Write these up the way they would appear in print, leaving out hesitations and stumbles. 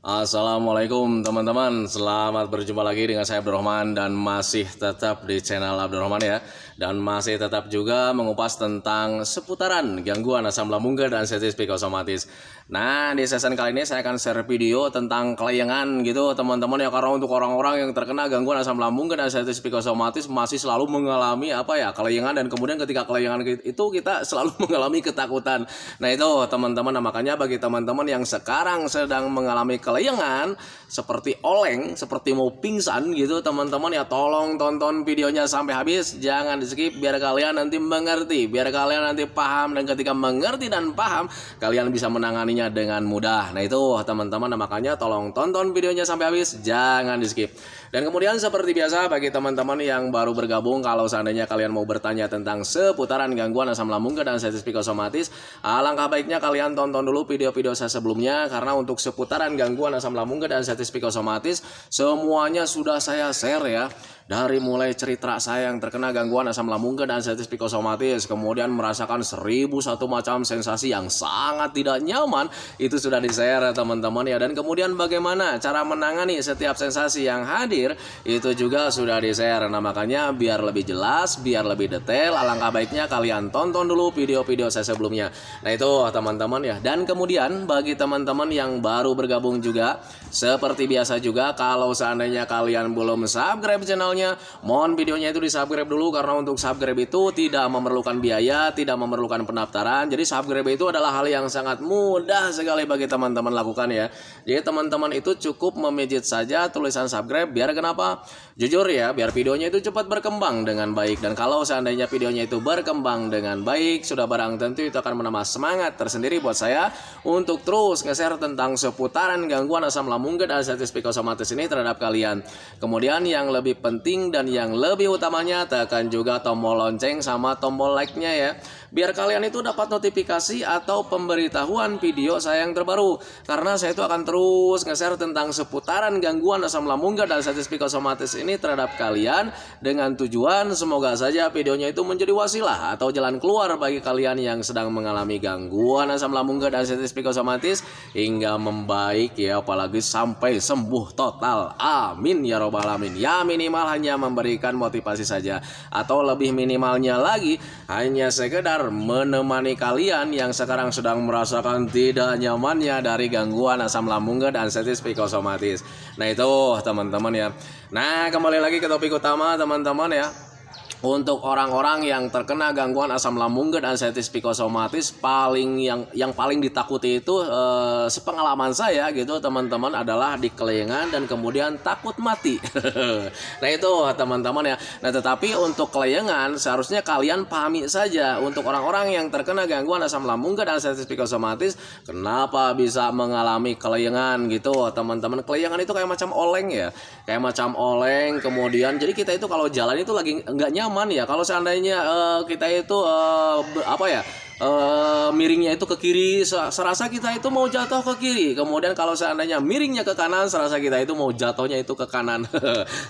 Assalamualaikum teman-teman, selamat berjumpa lagi dengan saya Abdurrahman dan masih tetap di channel Abdurrahman ya. Dan masih tetap juga mengupas tentang seputaran gangguan asam lambung dan sensitif psikosomatis. Nah, di sesi kali ini saya akan share video tentang kelayangan gitu teman-teman ya. Karena untuk orang-orang yang terkena gangguan asam lambung dan sensitif psikosomatis masih selalu mengalami kelayangan, dan kemudian ketika kelayangan itu kita selalu mengalami ketakutan. Nah itu teman-teman, nah, makanya bagi teman-teman yang sekarang sedang mengalami kelayangan seperti oleng, seperti mau pingsan gitu teman-teman ya, tolong tonton videonya sampai habis, jangan di skip biar kalian nanti mengerti, biar kalian nanti paham, dan ketika mengerti dan paham kalian bisa menanganinya dengan mudah. Nah itu teman-teman, nah, makanya tolong tonton videonya sampai habis, jangan di skip. Dan kemudian seperti biasa bagi teman-teman yang baru bergabung, kalau seandainya kalian mau bertanya tentang seputaran gangguan asam lambung dan sensitif psikosomatis, alangkah baiknya kalian tonton dulu video-video saya sebelumnya, karena untuk seputaran gangguan asam lambung dan sensitif psikosomatis semuanya sudah saya share ya. Dari mulai cerita saya yang terkena gangguan asam lambung dan sensitif psikosomatis, kemudian merasakan 1001 macam sensasi yang sangat tidak nyaman, itu sudah di-share teman-teman ya. Dan kemudian bagaimana cara menangani setiap sensasi yang hadir, itu juga sudah di-share. Nah makanya biar lebih jelas, biar lebih detail, alangkah baiknya kalian tonton dulu video-video saya sebelumnya. Nah itu teman-teman ya. Dan kemudian bagi teman-teman yang baru bergabung juga, seperti biasa juga, kalau seandainya kalian belum subscribe channelnya, mohon videonya itu di subscribe dulu, karena untuk subscribe itu tidak memerlukan biaya, tidak memerlukan pendaftaran. Jadi subscribe itu adalah hal yang sangat mudah sekali bagi teman-teman lakukan ya. Jadi teman-teman itu cukup memijit saja tulisan subscribe. Biar kenapa? Jujur ya, biar videonya itu cepat berkembang dengan baik. Dan kalau seandainya videonya itu berkembang dengan baik, sudah barang tentu itu akan menambah semangat tersendiri buat saya untuk terus nge-share tentang seputaran gangguan asam lambung dan sensitif psikosomatis ini terhadap kalian. Kemudian yang lebih penting dan yang lebih utamanya, tekan juga tombol lonceng sama tombol like-nya ya, biar kalian itu dapat notifikasi atau pemberitahuan video saya yang terbaru. Karena saya itu akan terus nge-share tentang seputaran gangguan asam lambung dan sensitif psikosomatis ini terhadap kalian, dengan tujuan semoga saja videonya itu menjadi wasilah atau jalan keluar bagi kalian yang sedang mengalami gangguan asam lambung dan sensitif psikosomatis hingga membaik ya, apalagi sampai sembuh total. Amin ya robbal alamin. Ya minimal hanya memberikan motivasi saja, atau lebih minimalnya lagi hanya sekedar menemani kalian yang sekarang sedang merasakan tidak nyamannya dari gangguan asam lambung dan sensitif psikosomatis. Nah itu teman-teman ya. Nah kembali lagi ke topik utama teman-teman ya. Untuk orang-orang yang terkena gangguan asam lambung dan sensitif psikosomatis, yang paling ditakuti itu sepengalaman saya gitu teman-teman, adalah di kelayangan dan kemudian takut mati. Nah itu teman-teman ya. Nah tetapi untuk kelayangan seharusnya kalian pahami saja. Untuk orang-orang yang terkena gangguan asam lambung dan sensitif psikosomatis, kenapa bisa mengalami kelayangan gitu teman-teman. Kelayangan itu kayak macam oleng ya, kayak macam oleng. Kemudian jadi kita itu kalau jalan itu lagi nggak nyaman ya. Kalau seandainya kita itu miringnya itu ke kiri, serasa kita itu mau jatuh ke kiri. Kemudian kalau seandainya miringnya ke kanan, serasa kita itu mau jatuhnya itu ke kanan.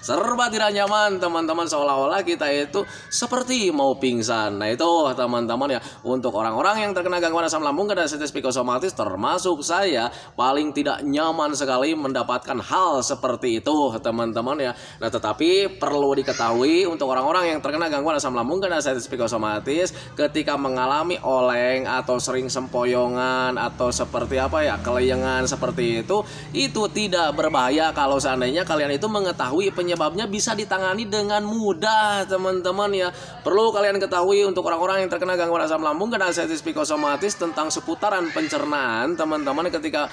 Serba tidak nyaman teman-teman, seolah-olah kita itu seperti mau pingsan. Nah itu teman-teman ya, untuk orang-orang yang terkena gangguan asam lambung dan sensitif psikosomatis termasuk saya, paling tidak nyaman sekali mendapatkan hal seperti itu teman-teman ya. Nah tetapi perlu diketahui, untuk orang-orang yang terkena gangguan asam lambung dan sensitif psikosomatis, ketika mengalami oleng atau sering sempoyongan atau seperti kelayangan seperti itu tidak berbahaya kalau seandainya kalian itu mengetahui penyebabnya, bisa ditangani dengan mudah teman-teman ya. Perlu kalian ketahui untuk orang-orang yang terkena gangguan asam lambung dan sensitif psikosomatis tentang seputaran pencernaan teman-teman. Ketika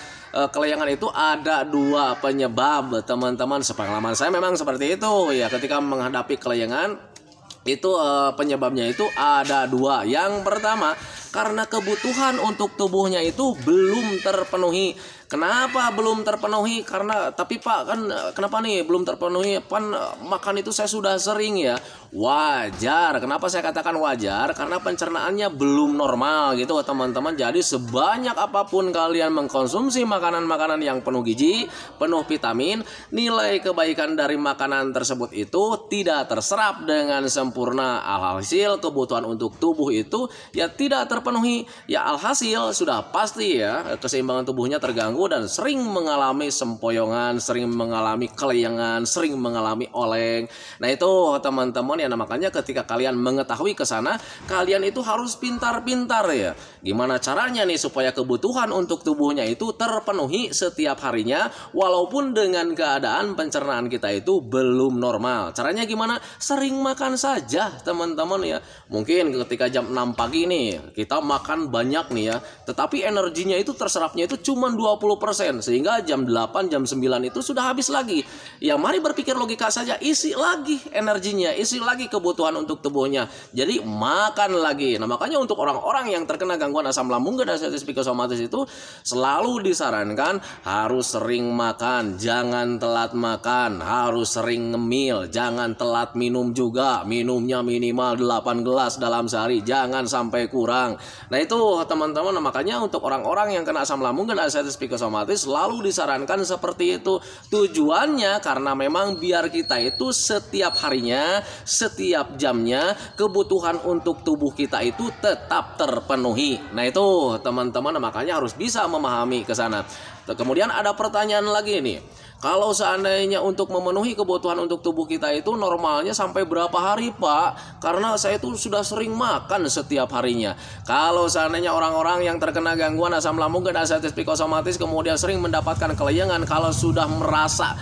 kelayangan itu ada dua penyebab teman-teman, sepengalaman saya memang seperti itu ya. Ketika menghadapi kelayangan itu penyebabnya itu ada dua. Yang pertama, karena kebutuhan untuk tubuhnya itu belum terpenuhi. Kenapa belum terpenuhi? Karena tapi Pak kan kenapa nih belum terpenuhi? Pan makan itu saya sudah sering ya. Wajar. Kenapa saya katakan wajar? Karena pencernaannya belum normal gitu teman-teman. Jadi sebanyak apapun kalian mengkonsumsi makanan-makanan yang penuh gizi, penuh vitamin, nilai kebaikan dari makanan tersebut itu tidak terserap dengan sempurna. Alhasil kebutuhan untuk tubuh itu ya tidak terpenuhi terpenuhi, ya alhasil sudah pasti ya keseimbangan tubuhnya terganggu dan sering mengalami sempoyongan, sering mengalami kelayangan, sering mengalami oleng. Nah itu teman-teman ya, makanya ketika kalian mengetahui ke sana, kalian itu harus pintar-pintar ya. Gimana caranya nih supaya kebutuhan untuk tubuhnya itu terpenuhi setiap harinya walaupun dengan keadaan pencernaan kita itu belum normal. Caranya gimana? Sering makan saja teman-teman ya. Mungkin ketika jam 6 pagi nih kita makan banyak nih ya, tetapi energinya itu terserapnya itu cuma 20%, sehingga jam 8 jam 9 itu sudah habis lagi. Ya mari berpikir logika saja, isi lagi energinya, isi lagi kebutuhan untuk tubuhnya. Jadi makan lagi. Nah makanya untuk orang-orang yang terkena gangguan asam lambung dan diabetes psikosomatis itu selalu disarankan harus sering makan, jangan telat makan, harus sering ngemil, jangan telat minum juga. Minumnya minimal 8 gelas dalam sehari, jangan sampai kurang. Nah itu teman-teman, makanya untuk orang-orang yang kena asam lambung dan diabetes psikosomatis selalu disarankan seperti itu. Tujuannya karena memang biar kita itu setiap harinya, setiap jamnya kebutuhan untuk tubuh kita itu tetap terpenuhi. Nah itu teman-teman, makanya harus bisa memahami ke sana. Kemudian ada pertanyaan lagi nih. Kalau seandainya untuk memenuhi kebutuhan untuk tubuh kita itu normalnya sampai berapa hari, Pak? Karena saya itu sudah sering makan setiap harinya. Kalau seandainya orang-orang yang terkena gangguan asam lambung dan diabetes psikosomatis kemudian sering mendapatkan kelayangan, kalau sudah merasa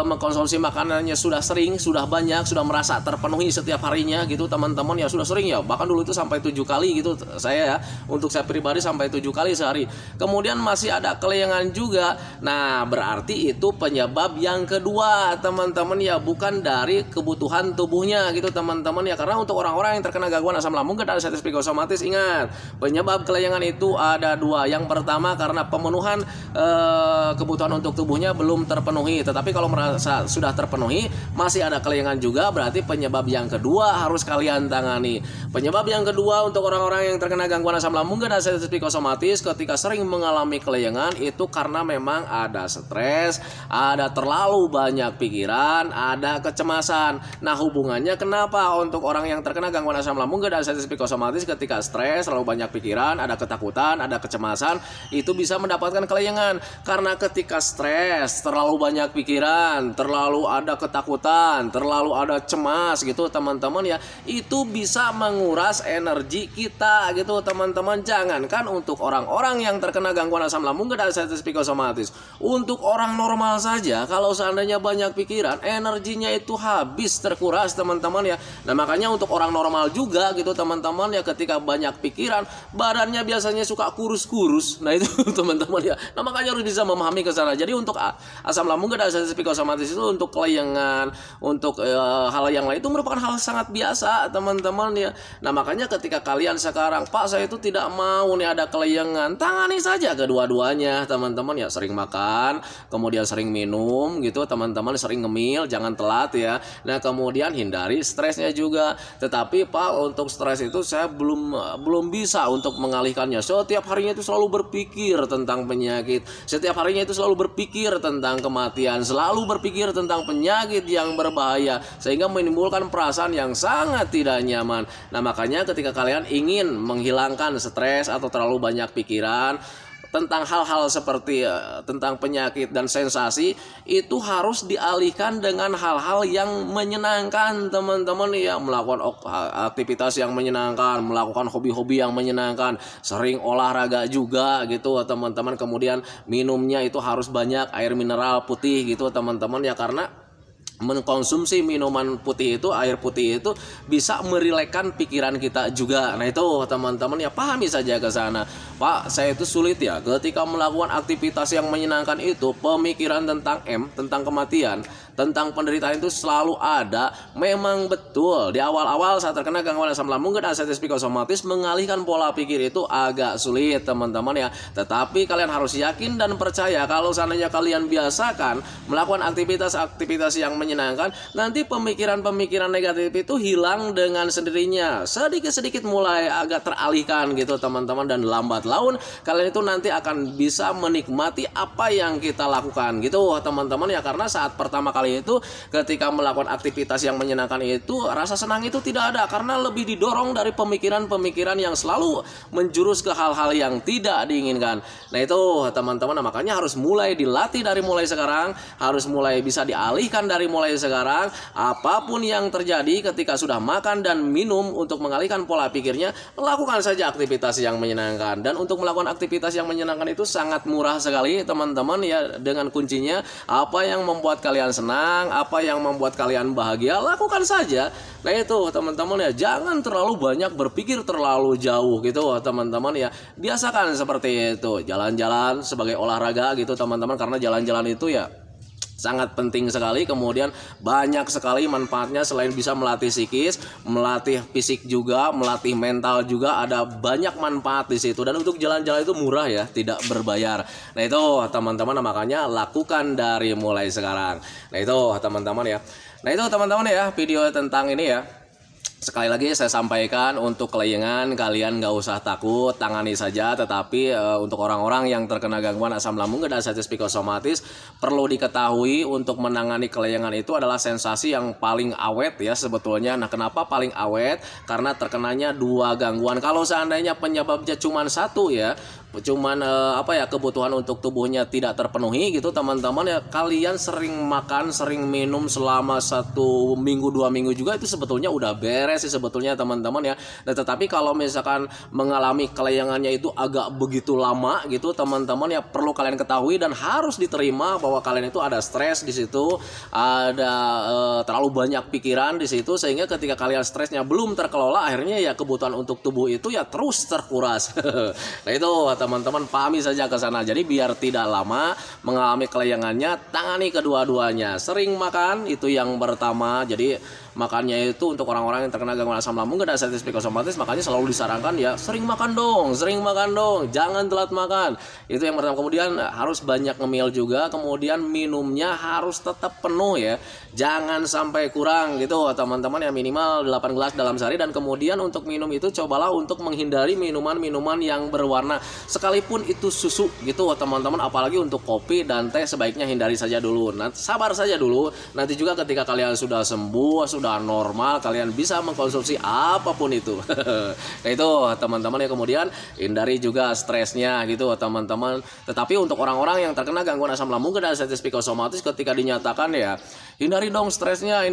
mengkonsumsi makanannya sudah sering, sudah banyak, sudah merasa terpenuhi setiap harinya gitu teman-teman ya, sudah sering ya, bahkan dulu itu sampai 7 kali gitu saya ya, untuk saya pribadi sampai 7 kali sehari. Kemudian masih ada kelayangan juga. Nah berarti itu penyebab yang kedua teman-teman ya, bukan dari kebutuhan tubuhnya gitu teman-teman ya. Karena untuk orang-orang yang terkena gangguan asam lambung dan diabetes psikosomatis, ingat penyebab kelayangan itu ada dua. Yang pertama karena pemenuhan kebutuhan untuk tubuhnya belum terpenuhi, tetapi kalau merasa sudah terpenuhi masih ada kelayangan juga, berarti penyebab yang kedua harus kalian tangani. Penyebab yang kedua untuk orang-orang yang terkena gangguan asam lambung dan diabetes psikosomatis ketika sering mengalami kelayangan itu karena memang ada stres, ada terlalu banyak pikiran, ada kecemasan. Nah hubungannya kenapa untuk orang yang terkena gangguan asam lambung dan diabetes psikosomatis ketika stres, terlalu banyak pikiran, ada ketakutan, ada kecemasan, itu bisa mendapatkan kelayangan. Karena ketika stres, terlalu banyak pikiran, terlalu ada ketakutan, terlalu ada cemas gitu teman-teman ya, itu bisa menguras energi kita gitu teman-teman. Jangankan untuk orang-orang yang terkena gangguan asam lambung dan diabetes psikosomatis, untuk orang normal saja kalau seandainya banyak pikiran, energinya itu habis, terkuras teman-teman ya. Nah makanya untuk orang normal juga gitu teman-teman ya, ketika banyak pikiran badannya biasanya suka kurus-kurus. Nah itu teman-teman ya. Nah makanya harus bisa memahami ke sana. Jadi untuk asam lambung dan diabetes psikosomatis itu untuk kelayangan, untuk hal yang lain itu merupakan hal sangat biasa teman-teman ya. Nah makanya ketika kalian sekarang, Pak saya itu tidak mau nih ada kelayangan, tangani saja kedua-duanya teman-teman ya. Sering makan, kemudian sering minum gitu teman-teman, sering ngemil, jangan telat ya. Nah kemudian hindari stresnya juga. Tetapi Pak untuk stres itu saya belum bisa untuk mengalihkannya. Setiap harinya itu selalu berpikir tentang penyakit, setiap harinya itu selalu berpikir tentang kematian, selalu berpikir tentang penyakit yang berbahaya, sehingga menimbulkan perasaan yang sangat tidak nyaman. Nah makanya ketika kalian ingin menghilangkan stres atau terlalu banyak pikiran tentang hal-hal seperti tentang penyakit dan sensasi, itu harus dialihkan dengan hal-hal yang menyenangkan teman-teman ya. Melakukan aktivitas yang menyenangkan, melakukan hobi-hobi yang menyenangkan, sering olahraga juga gitu teman-teman. Kemudian minumnya itu harus banyak air mineral putih gitu teman-teman ya, karena mengkonsumsi minuman putih itu, air putih itu bisa merilekkan pikiran kita juga. Nah itu teman-teman ya, pahami saja ke sana. Pak saya itu sulit ya ketika melakukan aktivitas yang menyenangkan itu, pemikiran tentang kematian, tentang penderitaan itu selalu ada. Memang betul di awal-awal saat terkena gangguan asam lambung dan diabetes psikosomatis, mengalihkan pola pikir itu agak sulit teman-teman ya. Tetapi kalian harus yakin dan percaya kalau seandainya kalian biasakan melakukan aktivitas yang menyenangkan menyenangkan, nanti pemikiran-pemikiran negatif itu hilang dengan sendirinya. Sedikit-sedikit mulai agak teralihkan gitu teman-teman, dan lambat laun kalian itu nanti akan bisa menikmati apa yang kita lakukan gitu teman-teman ya. Karena saat pertama kali itu ketika melakukan aktivitas yang menyenangkan itu, rasa senang itu tidak ada karena lebih didorong dari pemikiran-pemikiran yang selalu menjurus ke hal-hal yang tidak diinginkan. Nah itu teman-teman, makanya harus mulai dilatih dari mulai sekarang, harus mulai bisa dialihkan dari mulai sekarang. Apapun yang terjadi ketika sudah makan dan minum, untuk mengalihkan pola pikirnya, lakukan saja aktivitas yang menyenangkan. Dan untuk melakukan aktivitas yang menyenangkan itu sangat murah sekali teman-teman ya, dengan kuncinya apa yang membuat kalian senang, apa yang membuat kalian bahagia, lakukan saja. Nah itu teman-teman ya, jangan terlalu banyak berpikir terlalu jauh gitu teman-teman ya. Biasakan seperti itu, jalan-jalan sebagai olahraga gitu teman-teman, karena jalan-jalan itu ya sangat penting sekali. Kemudian banyak sekali manfaatnya, selain bisa melatih psikis, melatih fisik juga, melatih mental juga, ada banyak manfaat di situ. Dan untuk jalan-jalan itu murah ya, tidak berbayar. Nah itu teman-teman, makanya lakukan dari mulai sekarang. Nah itu teman-teman ya. Nah itu teman-teman ya, video tentang ini ya. Sekali lagi saya sampaikan, untuk kelayangan kalian nggak usah takut, tangani saja. Tetapi untuk orang-orang yang terkena gangguan asam lambung dan diabetes psikosomatis, perlu diketahui untuk menangani kelayangan itu adalah sensasi yang paling awet ya sebetulnya. Nah kenapa paling awet? Karena terkenanya dua gangguan. Kalau seandainya penyebabnya cuma satu ya, cuman kebutuhan untuk tubuhnya tidak terpenuhi gitu teman-teman ya, kalian sering makan, sering minum selama 1 minggu 2 minggu juga itu sebetulnya udah beres sih sebetulnya teman-teman ya. Nah tetapi kalau misalkan mengalami kelayangannya itu agak begitu lama gitu teman-teman ya, perlu kalian ketahui dan harus diterima bahwa kalian itu ada stres di situ, ada terlalu banyak pikiran di situ, sehingga ketika kalian stresnya belum terkelola, akhirnya ya kebutuhan untuk tubuh itu ya terus terkuras. Nah itu teman-teman, pahami saja ke sana. Jadi biar tidak lama mengalami kelayangannya, tangani kedua-duanya. Sering makan itu yang pertama. Jadi makannya itu untuk orang-orang yang terkena gangguan asam lambung dan diabetes psikosomatis, makanya selalu disarankan ya sering makan dong, jangan telat makan. Itu yang pertama. Kemudian harus banyak ngemil juga. Kemudian minumnya harus tetap penuh ya, jangan sampai kurang gitu teman-teman ya, minimal 8 gelas dalam sehari. Dan kemudian untuk minum itu cobalah untuk menghindari minuman-minuman yang berwarna, sekalipun itu susu gitu teman-teman. Apalagi untuk kopi dan teh sebaiknya hindari saja dulu. Nah, sabar saja dulu, nanti juga ketika kalian sudah sembuh, sudah normal, kalian bisa mengkonsumsi apapun itu. Nah itu teman-teman ya. Kemudian hindari juga stresnya gitu teman-teman. Tetapi untuk orang-orang yang terkena gangguan asam lambung dan diabetes psikosomatis, ketika dinyatakan ya hindari dong stresnya.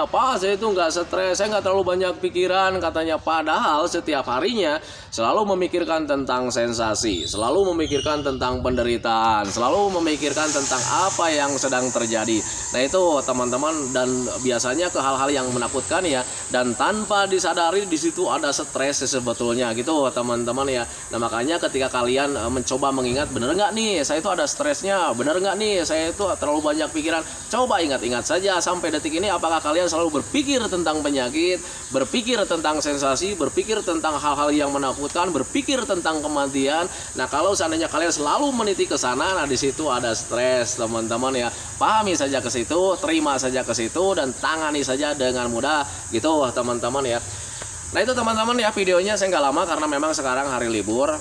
Pak, saya itu nggak stres, saya nggak terlalu banyak pikiran katanya. Padahal setiap harinya selalu memikirkan tentang sensasi, selalu memikirkan tentang penderitaan, selalu memikirkan tentang apa yang sedang terjadi. Nah itu teman-teman, dan biasanya ke hal-hal yang menakutkan ya, dan tanpa disadari di situ ada stres sebetulnya gitu teman-teman ya. Nah makanya ketika kalian mencoba mengingat, bener nggak nih saya itu ada stresnya, bener nggak nih saya itu terlalu banyak pikiran, coba ingat-ingat saja sampai detik ini, apakah kalian selalu berpikir tentang penyakit, berpikir tentang sensasi, berpikir tentang hal-hal yang menakutkan, berpikir tentang kematian. Nah kalau seandainya kalian selalu meniti ke sana, nah di situ ada stres teman-teman ya. Pahami saja ke situ, terima saja ke situ, dan tangani saja dengan mudah gitu teman-teman ya. Nah itu teman-teman ya, videonya saya nggak lama karena memang sekarang hari libur.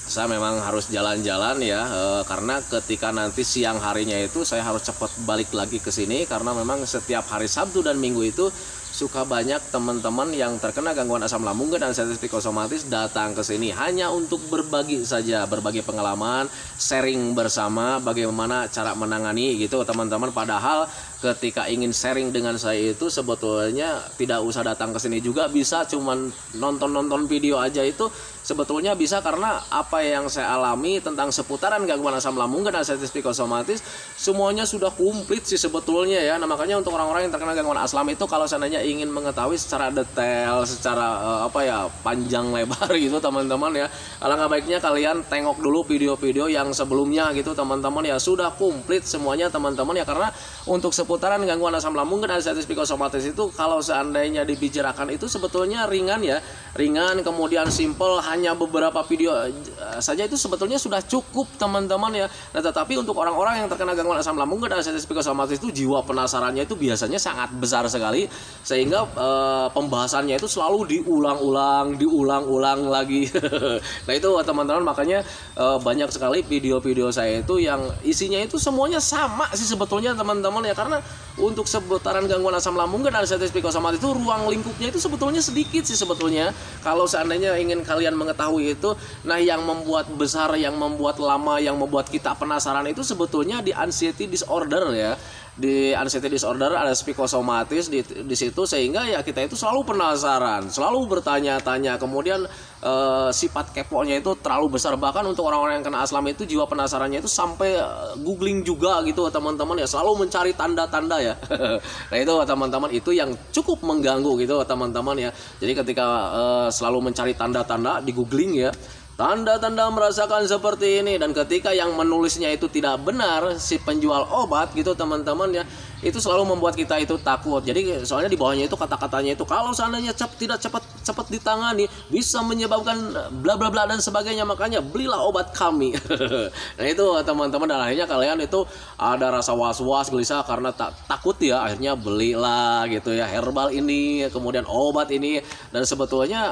Saya memang harus jalan-jalan ya, karena ketika nanti siang harinya itu saya harus cepat balik lagi ke sini, karena memang setiap hari Sabtu dan Minggu itu suka banyak teman-teman yang terkena gangguan asam lambung dan diabetes psikosomatis datang ke sini hanya untuk berbagi saja, berbagi pengalaman, sharing bersama bagaimana cara menangani gitu teman-teman. Padahal ketika ingin sharing dengan saya itu sebetulnya tidak usah datang ke sini juga, bisa cuman nonton video aja itu sebetulnya bisa, karena apa yang saya alami tentang seputaran gangguan asam lambung dan diabetes psikosomatis semuanya sudah komplit sih sebetulnya ya. Nah makanya untuk orang-orang yang terkena gangguan asam itu, kalau seandainya ingin mengetahui secara detail, secara panjang lebar gitu teman-teman ya, alangkah baiknya kalian tengok dulu video-video yang sebelumnya gitu teman-teman ya, sudah komplit semuanya teman-teman ya. Karena untuk seputaran gangguan asam lambung dan anestesi psikosomatis itu kalau seandainya dibicarakan itu sebetulnya ringan ya, ringan, kemudian simple, hanya beberapa video saja itu sebetulnya sudah cukup teman-teman ya. Nah, tetapi untuk orang-orang yang terkena gangguan asam lambung dan anestesi psikosomatis itu jiwa penasarannya itu biasanya sangat besar sekali, sehingga pembahasannya itu selalu diulang-ulang lagi. Nah itu teman-teman, makanya banyak sekali video-video saya itu yang isinya itu semuanya sama sih sebetulnya teman-teman ya, karena untuk seputaran gangguan asam lambung dan anestesi psikosomatis itu ruang lingkupnya itu sebetulnya sedikit sih sebetulnya. Kalau seandainya ingin kalian mengetahui itu, nah yang membuat besar, yang membuat lama, yang membuat kita penasaran itu sebetulnya di anxiety disorder ya. Di anxiety disorder ada psikosomatis di situ, sehingga ya kita itu selalu penasaran, selalu bertanya-tanya, kemudian sifat keponya itu terlalu besar. Bahkan untuk orang-orang yang kena asam itu jiwa penasarannya itu sampai googling juga gitu teman-teman ya, selalu mencari tanda-tanda ya. Nah itu teman-teman, itu yang cukup mengganggu gitu teman-teman ya. Jadi ketika selalu mencari tanda-tanda di googling ya, tanda-tanda merasakan seperti ini, dan ketika yang menulisnya itu tidak benar, si penjual obat gitu teman-teman ya, itu selalu membuat kita itu takut. Jadi soalnya di bawahnya itu kata-katanya itu, kalau seandainya tidak cepat ditangani bisa menyebabkan bla bla bla dan sebagainya, makanya belilah obat kami. Nah itu teman-teman, dan akhirnya kalian itu ada rasa was-was, gelisah karena takut ya, akhirnya belilah gitu ya herbal ini, kemudian obat ini, dan sebetulnya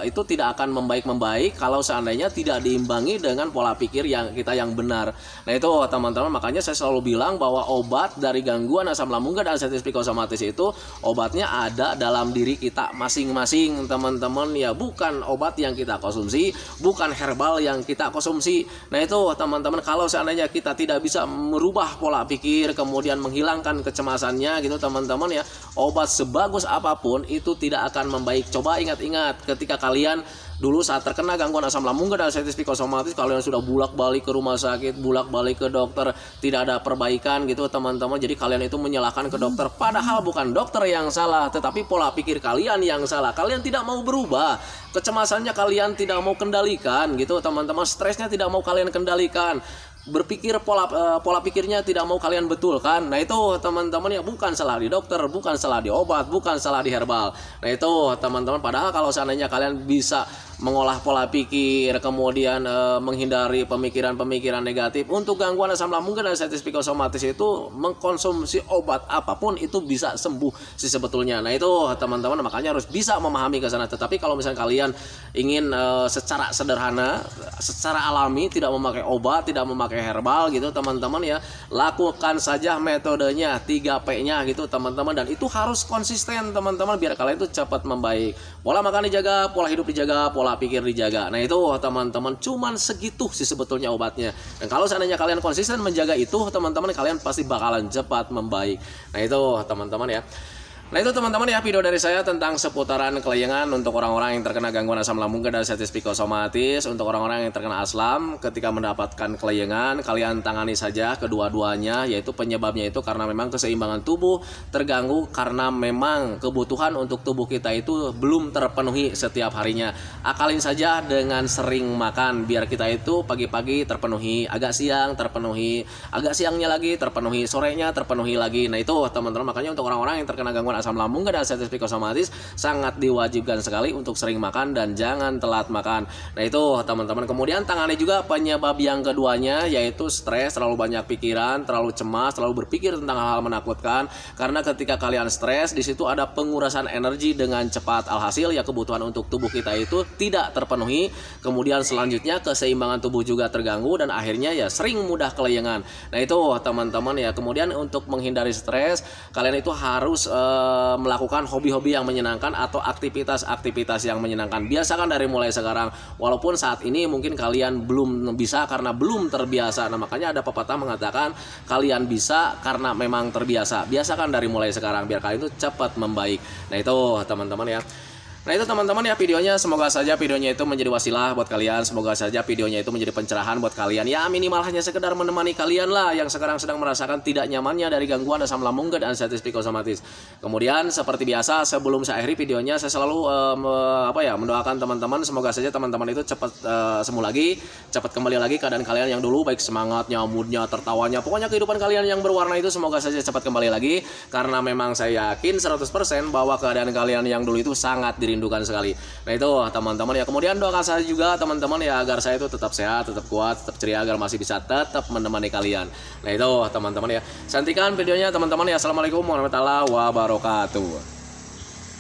itu tidak akan membaik kalau seandainya tidak diimbangi dengan pola pikir kita yang benar. Nah itu teman-teman, makanya saya selalu bilang bahwa obat dari gangguan asam lambung dan anestesi psikosomatis itu obatnya ada dalam diri kita masing-masing teman-teman ya, bukan obat yang kita konsumsi, bukan herbal yang kita konsumsi. Nah itu teman-teman, kalau seandainya kita tidak bisa merubah pola pikir, kemudian menghilangkan kecemasannya gitu teman-teman ya, obat sebagus apapun itu tidak akan membaik. Coba ingat-ingat ketika kalian dulu saat terkena gangguan asam lambung dan anestesi psikosomatis, kalian sudah bolak-balik ke rumah sakit, bolak-balik ke dokter, tidak ada perbaikan gitu teman-teman. Jadi kalian itu menyalahkan ke dokter, padahal bukan dokter yang salah, tetapi pola pikir kalian yang salah. Kalian tidak mau berubah, kecemasannya kalian tidak mau kendalikan gitu teman-teman, stresnya tidak mau kalian kendalikan, berpikir pola pikirnya tidak mau kalian betulkan. Nah itu teman-teman ya, bukan salah di dokter, bukan salah di obat, bukan salah di herbal. Nah itu teman-teman, padahal kalau seandainya kalian bisa mengolah pola pikir, kemudian menghindari pemikiran-pemikiran negatif, untuk gangguan asam lambung dan anestesi psikosomatis itu mengkonsumsi obat apapun itu bisa sembuh sih sebetulnya. Nah itu teman-teman, makanya harus bisa memahami ke sana. Tetapi kalau misalnya kalian ingin secara sederhana, secara alami, tidak memakai obat, tidak memakai herbal gitu teman-teman ya, lakukan saja metodenya 3P-nya gitu teman-teman, dan itu harus konsisten teman-teman biar kalian itu cepat membaik. Pola makan dijaga, pola hidup dijaga, pola pikir dijaga. Nah itu teman-teman, cuman segitu sih sebetulnya obatnya. Dan kalau seandainya kalian konsisten menjaga itu teman-teman, kalian pasti bakalan cepat membaik. Nah itu teman-teman ya. Nah itu teman-teman ya, video dari saya tentang seputaran kelayangan untuk orang-orang yang terkena gangguan asam lambung dan anestesi psikosomatis. Untuk orang-orang yang terkena asam, ketika mendapatkan kelayangan, kalian tangani saja kedua-duanya, yaitu penyebabnya itu karena memang keseimbangan tubuh terganggu, karena memang kebutuhan untuk tubuh kita itu belum terpenuhi setiap harinya. Akalin saja dengan sering makan, biar kita itu pagi-pagi terpenuhi, agak siang terpenuhi, agak siangnya lagi terpenuhi, sorenya terpenuhi lagi. Nah itu teman-teman, makanya untuk orang-orang yang terkena gangguan asam lambung dan anestesi psikosomatis sangat diwajibkan sekali untuk sering makan dan jangan telat makan. Nah itu teman-teman, kemudian tangani juga penyebab yang keduanya, yaitu stres, terlalu banyak pikiran, terlalu cemas, terlalu berpikir tentang hal-hal menakutkan. Karena ketika kalian stres, di situ ada pengurasan energi dengan cepat, alhasil ya kebutuhan untuk tubuh kita itu tidak terpenuhi. Kemudian selanjutnya keseimbangan tubuh juga terganggu, dan akhirnya ya sering mudah kelayangan. Nah itu teman-teman ya, kemudian untuk menghindari stres, kalian itu harus melakukan hobi-hobi yang menyenangkan atau aktivitas-aktivitas yang menyenangkan. Biasakan dari mulai sekarang, walaupun saat ini mungkin kalian belum bisa karena belum terbiasa. Nah makanya ada pepatah mengatakan kalian bisa karena memang terbiasa. Biasakan dari mulai sekarang biar kalian itu cepat membaik. Nah itu teman-teman ya. Nah itu teman-teman ya videonya, semoga saja videonya itu menjadi wasilah buat kalian, semoga saja videonya itu menjadi pencerahan buat kalian. Ya minimal hanya sekedar menemani kalian lah yang sekarang sedang merasakan tidak nyamannya dari gangguan asam lambung dan anxiety psikosomatis. Kemudian seperti biasa sebelum saya akhiri videonya, saya selalu mendoakan teman-teman semoga saja teman-teman itu cepat sembuh lagi, cepat kembali lagi keadaan kalian yang dulu, baik semangatnya, moodnya, tertawanya, pokoknya kehidupan kalian yang berwarna itu semoga saja cepat kembali lagi, karena memang saya yakin 100% bahwa keadaan kalian yang dulu itu sangat dirindukan sekali. Nah itu teman-teman ya, kemudian doakan saya juga teman-teman ya agar saya itu tetap sehat, tetap kuat, tetap ceria, agar masih bisa tetap menemani kalian. Nah itu teman-teman ya, santikan videonya teman-teman ya. Assalamualaikum warahmatullahi wabarakatuh.